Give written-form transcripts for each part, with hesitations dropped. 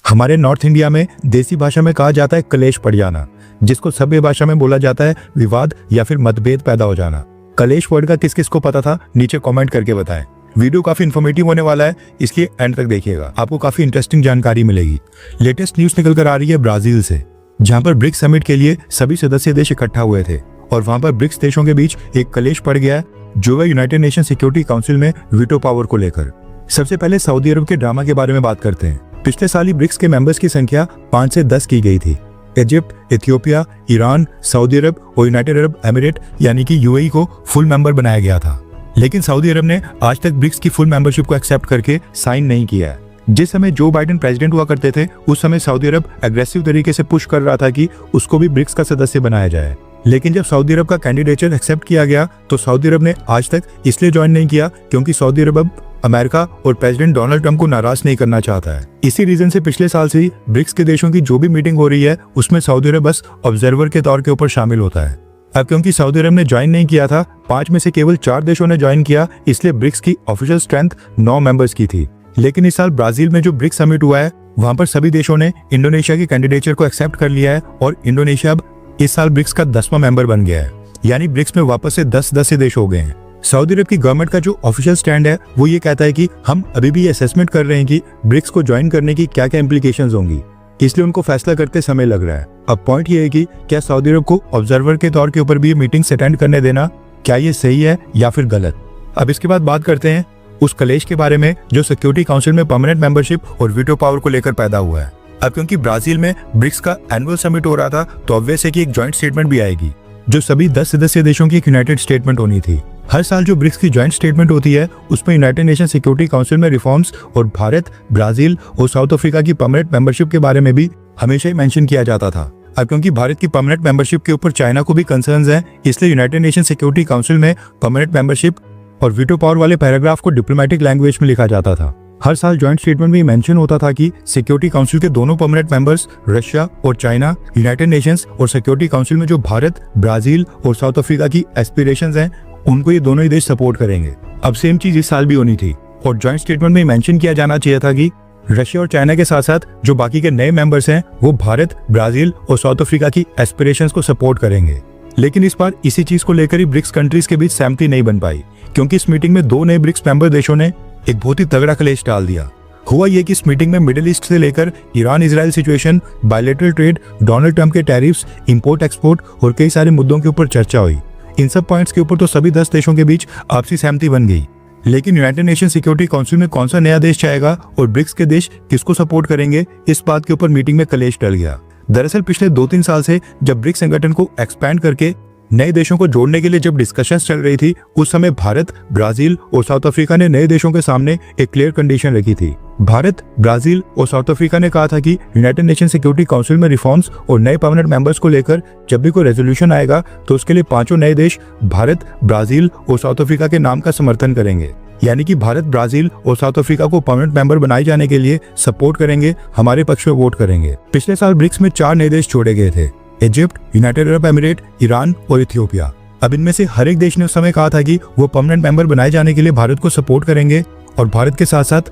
हमारे north India में देसी भाषा में कहा जाता है कलेश पड़ जाना, जिसको सभ्य भाषा में बोला जाता है विवाद या फिर मतभेद पैदा हो जाना। कलेश वर्ड का किस किस को पता था, नीचे कमेंट करके बताएं। वीडियो काफी इन्फॉर्मेटिव होने वाला है, इसलिए एंड तक देखिएगा, आपको काफी इंटरेस्टिंग जानकारी मिलेगी। लेटेस्ट न्यूज निकल कर आ रही है ब्राजील से, जहां पर ब्रिक्स समिट के लिए सभी सदस्य देश इकट्ठा हुए थे और वहां पर ब्रिक्स देशों के बीच एक कलेश पड़ गया है, जो है यूनाइटेड नेशन सिक्योरिटी काउंसिल में वीटो पावर को लेकर। सबसे पहले सऊदी अरब के ड्रामा के बारे में बात करते हैं। पिछले साल ही ब्रिक्स के मेंबर्स की संख्या 5 से 10 की गई थी। इजिप्ट, इथियोपिया, ईरान, सऊदी अरब और यूनाइटेड अरब एमिरेट यानी कि यूएई को फुल मेंबर बनाया गया था, लेकिन सऊदी अरब ने आज तक ब्रिक्स की फुल मेंबरशिप को एक्सेप्ट करके साइन नहीं किया है। जिस समय जो बाइडेन प्रेसिडेंट हुआ करते थे, उस समय सऊदी अरब एग्रेसिव तरीके से पुश कर रहा था कि उसको भी ब्रिक्स का सदस्य बनाया जाए, लेकिन जब सऊदी अरब का कैंडिडेचर एक्सेप्ट किया गया तो सऊदी अरब ने आज तक इसलिए ज्वाइन नहीं किया क्योंकि सऊदी अरब अब अमेरिका और प्रेसिडेंट डोनाल्ड ट्रंप को नाराज नहीं करना चाहता है। इसी रीजन से पिछले साल से ही ब्रिक्स के देशों की जो भी मीटिंग हो रही है उसमें सऊदी अरब बस ऑब्जर्वर के तौर के ऊपर शामिल होता है। अब क्योंकि सऊदी अरब ने ज्वाइन नहीं किया था, 5 में से केवल 4 देशों ने ज्वाइन किया, इसलिए ब्रिक्स की ऑफिशियल स्ट्रेंथ 9 मेंबर्स की थी। लेकिन इस साल ब्राजील में जो ब्रिक्स समिट हुआ है, वहां पर सभी देशों ने इंडोनेशिया के कैंडिडेचर को एक्सेप्ट कर लिया है और इंडोनेशिया अब इस साल ब्रिक्स का 10वां मेंबर बन गया है, यानी ब्रिक्स में वापस से 10 देश हो गए हैं। सऊदी अरब की गवर्नमेंट का जो ऑफिशियल स्टैंड है वो ये कहता है कि हम अभी भी असेसमेंट कर रहे हैं कि ब्रिक्स को ज्वाइन करने की क्या क्या इम्प्लीकेशंस होंगी, इसलिए उनको फैसला करते समय लग रहा है। अब पॉइंट ये है कि क्या सऊदी अरब को ऑब्जर्वर के तौर के ऊपर भी मीटिंग अटेंड करने देना, क्या ये सही है या फिर गलत। अब इसके बाद बात करते हैं उस कलेश के बारे में जो सिक्योरिटी काउंसिल में परमानेंट मेंबरशिप और वीटो पावर को लेकर पैदा हुआ है। अब क्योंकि ब्राजील में ब्रिक्स का एनुअल समिट हो रहा था, तो ऑब्वियस है कि एक ज्वाइंट स्टेटमेंट भी आएगी, जो सभी 10 सदस्य देशों की एक यूनाइटेड स्टेटमेंट होनी थी। हर साल जो ब्रिक्स की ज्वाइंट स्टेटमेंट होती है, उसमें यूनाइटेड नेशन सिक्योरिटी काउंसिल में रिफॉर्म्स और भारत, ब्राजील और साउथ अफ्रीका की परमानेंट मेंबरशिप के बारे में भी हमेशा ही मेंशन किया जाता था। अब क्योंकि भारत की परमानेंट मेंबरशिप के ऊपर चाइना को भी कंसर्न्स हैं, इसलिए यूनाइटेड नेशन सिक्योरिटी काउंसिल में परमानेंट मेंबरशिप और वीटो पावर वाले पैराग्राफ को डिप्लोमेटिक लैंग्वेज में लिखा जाता था। हर साल ज्वाइंट स्टेटमेंट में मेंशन होता था कि सिक्योरिटी काउंसिल के दोनों परमानेंट मेंबर्स रशिया और चाइना यूनाइटेड नेशंस और सिक्योरिटी काउंसिल में जो भारत, ब्राजील और साउथ अफ्रीका की एस्पिरेशंस हैं, उनको ये दोनों ही देश सपोर्ट करेंगे। अब सेम चीज इस साल भी होनी थी और ज्वाइंट स्टेटमेंट में मेंशन किया जाना चाहिए था कि रशिया और चाइना के साथ साथ जो बाकी के नए मेंबर्स हैं वो भारत, ब्राजील और साउथ अफ्रीका की एस्पिरेशंस को सपोर्ट करेंगे। लेकिन इस बार इसी चीज को लेकर ही ब्रिक्स कंट्रीज के बीच सहमति नहीं बन पाई, क्योंकि इस मीटिंग में 2 नए ब्रिक्स मेंबर देशों ने एक बहुत ही तगड़ा कलेश डाल दिया। हुआ ये कि इस मीटिंग में मिडिल ईस्ट से लेकर Iran Israel situation, bilateral trade, Donald Trump के टैरिफ्स, इंपोर्ट एक्सपोर्ट और कई सारे मुद्दों के ऊपर चर्चा हुई। इन सब पॉइंट्स के ऊपर तो सभी 10 देशों के बीच आपसी सहमति बन गई, लेकिन यूनाइटेड नेशन सिक्योरिटी काउंसिल में कौन सा नया देश चाहेगा और ब्रिक्स के देश किसको सपोर्ट करेंगे, इस बात के ऊपर मीटिंग में कलेश टल गया। दरअसल पिछले 2-3 साल से जब ब्रिक्स संगठन को एक्सपैंड करके नए देशों को जोड़ने के लिए जब डिस्कशंस चल रही थी, उस समय भारत, ब्राजील और साउथ अफ्रीका ने नए देशों के सामने एक क्लियर कंडीशन रखी थी। भारत, ब्राजील और साउथ अफ्रीका ने कहा था कि यूनाइटेड नेशन सिक्योरिटी काउंसिल में रिफॉर्म्स और नए परमानेंट मेंबर्स को लेकर जब भी कोई रेजोल्यूशन आएगा तो उसके लिए 5 नए देश भारत, ब्राजील और साउथ अफ्रीका के नाम का समर्थन करेंगे, यानी कि भारत, ब्राजील और साउथ अफ्रीका को परमानेंट मेंबर बनाए जाने के लिए सपोर्ट करेंगे, हमारे पक्ष में वोट करेंगे। पिछले साल ब्रिक्स में 4 नए देश जोड़े गए थे, Egypt, United Arab emirate, Iran और इथियोपिया। अब इनमें से हर एक देश ने उस समय कहा था कि वो परमानेंट मेंबर बनाए जाने के लिए भारत को सपोर्ट करेंगे और भारत के साथ साथ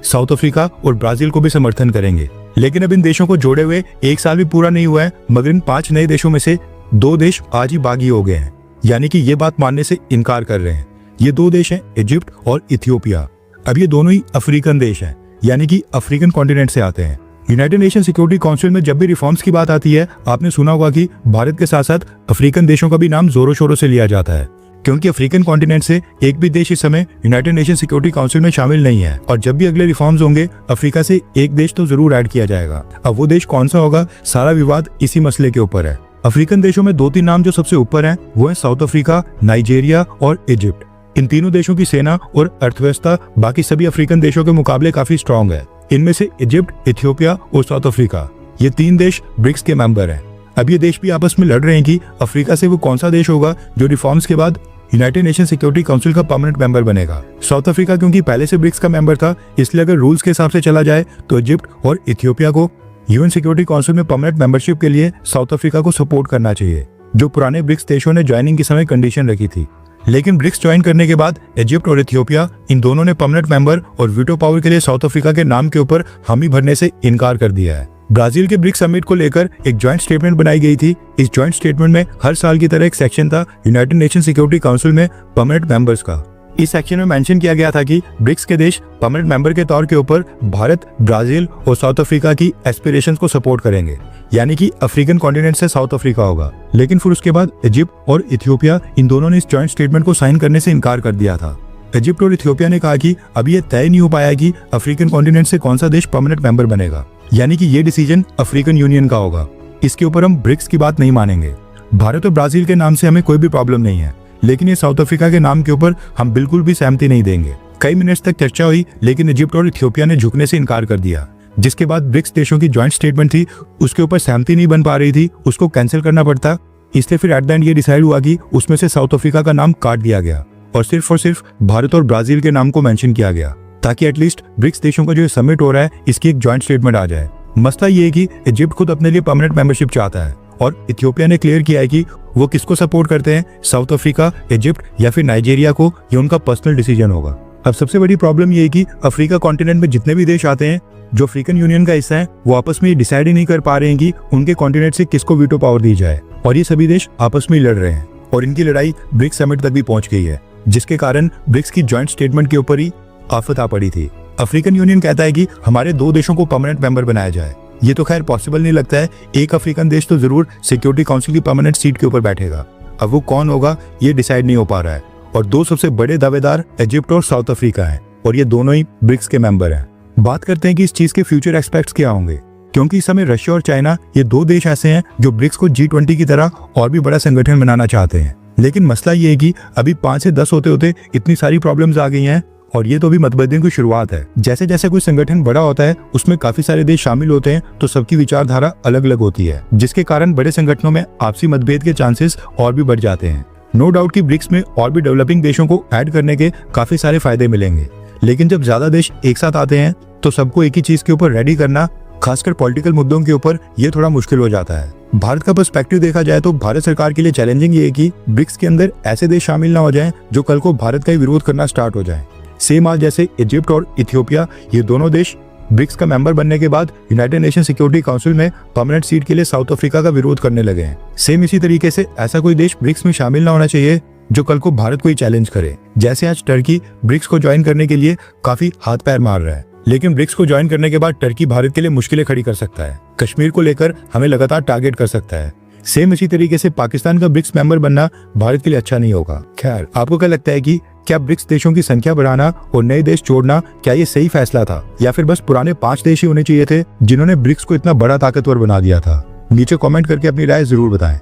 साउथ अफ्रीका और ब्राजील को भी समर्थन करेंगे। लेकिन अब इन देशों को जोड़े हुए 1 साल भी पूरा नहीं हुआ है, मगर इन 5 नए देशों में से 2 देश आज ही बागी हो गए हैं, यानी कि ये बात मानने से इनकार कर रहे हैं। ये 2 देश हैं इजिप्ट और इथियोपिया। अब ये दोनों ही अफ्रीकन देश हैं, यानी कि अफ्रीकन कॉन्टिनेंट से आते हैं। यूनाइटेड नेशन सिक्योरिटी काउंसिल में जब भी रिफॉर्म्स की बात आती है, आपने सुना होगा कि भारत के साथ साथ अफ्रीकन देशों का भी नाम जोरों शोरों से लिया जाता है, क्योंकि अफ्रीकन कॉन्टिनेंट से एक भी देश इस समय यूनाइटेड नेशन सिक्योरिटी काउंसिल में शामिल नहीं है। और जब भी अगले रिफॉर्म्स होंगे, अफ्रीका से एक देश तो जरूर ऐड किया जाएगा। अब वो देश कौन सा होगा, सारा विवाद इसी मसले के ऊपर है। अफ्रीकन देशों में 2-3 नाम जो सबसे ऊपर हैं, वो है साउथ अफ्रीका, नाइजीरिया और इजिप्ट। इन तीनों देशों की सेना और अर्थव्यवस्था बाकी सभी अफ्रीकन देशों के मुकाबले काफी स्ट्रांग है। इनमें से इजिप्ट, इथियोपिया और साउथ अफ्रीका, ये 3 देश ब्रिक्स के मेंबर हैं। अब ये देश भी आपस में लड़ रहे हैं कि अफ्रीका से वो कौन सा देश होगा जो रिफॉर्म्स के बाद यूनाइटेड नेशन सिक्योरिटी काउंसिल का परमानेंट मेंबर बनेगा। साउथ अफ्रीका क्योंकि पहले से ब्रिक्स का मेंबर था, इसलिए अगर रूल्स के हिसाब से चला जाए तो इजिप्ट और इथियोपिया को यूएन सिक्योरिटी काउंसिल में परमानेंट मेंबरशिप के लिए साउथ अफ्रीका को सपोर्ट करना चाहिए, जो पुराने ब्रिक्स देशों ने ज्वाइनिंग के समय कंडीशन रखी थी। लेकिन ब्रिक्स ज्वाइन करने के बाद इजिप्ट और इथियोपिया इन दोनों ने परमानेंट मेंबर और वीटो पावर के लिए साउथ अफ्रीका के नाम के ऊपर हामी भरने से इनकार कर दिया है। ब्राजील के ब्रिक्स समिट को लेकर एक ज्वाइंट स्टेटमेंट बनाई गई थी। इस ज्वाइंट स्टेटमेंट में हर साल की तरह एक सेक्शन था यूनाइटेड नेशन सिक्योरिटी काउंसिल में परमानेंट मेंबर्स का। इस सेक्शन में मेंशन किया गया था कि ब्रिक्स के देश परमानेंट मेंबर के तौर के ऊपर भारत, ब्राजील और साउथ अफ्रीका की एस्पिरेशंस को सपोर्ट करेंगे, यानी कि अफ्रीकन कॉन्टिनेंट से साउथ अफ्रीका होगा। लेकिन फिर उसके बाद इजिप्ट और इथियोपिया इन दोनों ने इस ज्वाइंट स्टेटमेंट को साइन करने से इनकार कर दिया था। इजिप्ट और इथियोपिया ने कहा कि अभी ये तय नहीं हो पाया कि अफ्रीकन कॉन्टिनेंट से कौन सा देश परमानेंट मेंबर बनेगा, यानी कि ये डिसीजन अफ्रीकन यूनियन का होगा। इसके ऊपर हम ब्रिक्स की बात नहीं मानेंगे। भारत और ब्राजील के नाम से हमें कोई भी प्रॉब्लम नहीं है, लेकिन ये साउथ अफ्रीका के नाम के ऊपर हम बिल्कुल भी सहमति नहीं देंगे। कई मिनट्स तक चर्चा हुई, लेकिन इजिप्ट और इथियोपिया ने झुकने से इनकार कर दिया। जिसके बाद ब्रिक्स देशों की ज्वाइंट स्टेटमेंट थी, उसके ऊपर सहमति नहीं बन पा रही थी, उसको कैंसिल करना पड़ता। इसलिए फिर एट द एंड ये डिसाइड हुआ कि उसमें से साउथ अफ्रीका का नाम काट दिया गया और सिर्फ भारत और ब्राजील के नाम को मेंशन किया गया, ताकि एटलीस्ट ब्रिक्स देशों का जो समिट हो रहा है इसकी एक ज्वाइंट स्टेटमेंट आ जाए। मसला ये है कि इजिप्ट खुद अपने लिए परमानेंट मेंबरशिप चाहता है और इथियोपिया ने क्लियर किया है कि वो किसको सपोर्ट करते हैं, साउथ अफ्रीका, इजिप्ट या फिर नाइजीरिया को। ये उनका पर्सनल डिसीजन होगा। अब सबसे बड़ी प्रॉब्लम ये है कि अफ्रीका कॉन्टिनेंट में जितने भी देश आते हैं जो अफ्रीकन यूनियन का हिस्सा है, वो आपस में डिसाइड ही नहीं कर पा रहे हैं कि उनके कॉन्टिनेंट से किसको वीटो पावर दी जाए, और ये सभी देश आपस में लड़ रहे हैं और इनकी लड़ाई ब्रिक्स समिट तक भी पहुंच गई है, जिसके कारण ब्रिक्स की ज्वाइंट स्टेटमेंट के ऊपर ही आफत आ पड़ी थी। अफ्रीकन यूनियन कहता है कि हमारे 2 देशों को परमानेंट मेंबर बनाया जाए। ये तो खैर पॉसिबल नहीं लगता है। एक अफ्रीकन देश तो जरूर सिक्योरिटी काउंसिल की परमानेंट सीट के ऊपर बैठेगा। अब वो कौन होगा ये डिसाइड नहीं हो पा रहा है, और 2 सबसे बड़े दावेदार इजिप्ट और साउथ अफ्रीका हैं, और ये दोनों ही ब्रिक्स के मेंबर हैं। बात करते हैं कि इस चीज के फ्यूचर एस्पेक्ट्स क्या होंगे, क्योंकि इस समय रशिया और चाइना ये 2 देश ऐसे हैं जो ब्रिक्स को G20 की तरह और भी बड़ा संगठन बनाना चाहते हैं। लेकिन मसला ये है कि अभी 5 से 10 होते होते इतनी सारी प्रॉब्लम्स आ गई हैं, और ये तो अभी मतभेदों की शुरुआत है। जैसे जैसे कोई संगठन बड़ा होता है उसमें काफी सारे देश शामिल होते हैं, तो सबकी विचारधारा अलग अलग होती है, जिसके कारण बड़े संगठनों में आपसी मतभेद के चांसेस और भी बढ़ जाते हैं। नो डाउट कि ब्रिक्स में और भी डेवलपिंग देशों को ऐड करने के काफी सारे फायदे मिलेंगे, लेकिन जब ज्यादा देश एक साथ आते हैं तो सबको एक ही चीज के ऊपर रेडी करना, खासकर पॉलिटिकल मुद्दों के ऊपर, ये थोड़ा मुश्किल हो जाता है। भारत का पर्सपेक्टिव देखा जाए तो भारत सरकार के लिए चैलेंजिंग ये है कि ब्रिक्स के अंदर ऐसे देश शामिल ना हो जाएं जो कल को भारत का ही विरोध करना स्टार्ट हो जाए। सेम आज जैसे इजिप्ट और इथियोपिया, ये दोनों देश ब्रिक्स का मेंबर बनने के बाद यूनाइटेड नेशन सिक्योरिटी काउंसिल में परमानेंट सीट के लिए साउथ अफ्रीका का विरोध करने लगे हैं। सेम इसी तरीके से ऐसा कोई देश ब्रिक्स में शामिल ना होना चाहिए जो कल को भारत को ही चैलेंज करे। जैसे आज टर्की ब्रिक्स को ज्वाइन करने के लिए काफी हाथ पैर मार रहा है, लेकिन ब्रिक्स को ज्वाइन करने के बाद टर्की भारत के लिए मुश्किलें खड़ी कर सकता है, कश्मीर को लेकर हमें लगातार टारगेट कर सकता है। सेम इसी तरीके से पाकिस्तान का ब्रिक्स मेंबर बनना भारत के लिए अच्छा नहीं होगा। खैर, आपको क्या लगता है कि क्या ब्रिक्स देशों की संख्या बढ़ाना और नए देश जोड़ना, क्या ये सही फैसला था, या फिर बस पुराने 5 देश ही होने चाहिए थे जिन्होंने ब्रिक्स को इतना बड़ा ताकतवर बना दिया था? नीचे कमेंट करके अपनी राय जरूर बताएं।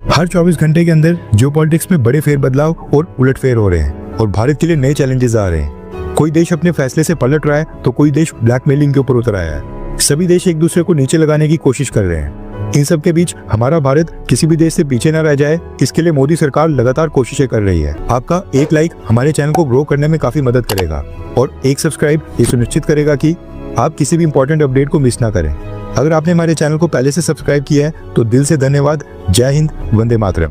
हर 24 घंटे के अंदर जियोपॉलिटिक्स में बड़े फेरबदलाव और उलटफेर हो रहे हैं, और भारत के लिए नए चैलेंजेस आ रहे हैं। कोई देश अपने फैसले से पलट रहा है तो कोई देश ब्लैकमेलिंग के ऊपर उतर आया है। सभी देश एक दूसरे को नीचे लगाने की कोशिश कर रहे हैं। इन सब के बीच हमारा भारत किसी भी देश से पीछे न रह जाए, इसके लिए मोदी सरकार लगातार कोशिशें कर रही है। आपका एक लाइक हमारे चैनल को ग्रो करने में काफी मदद करेगा, और एक सब्सक्राइब ये सुनिश्चित करेगा कि आप किसी भी इंपॉर्टेंट अपडेट को मिस ना करें। अगर आपने हमारे चैनल को पहले से सब्सक्राइब किया है तो दिल से धन्यवाद। जय हिंद, वंदे मातरम।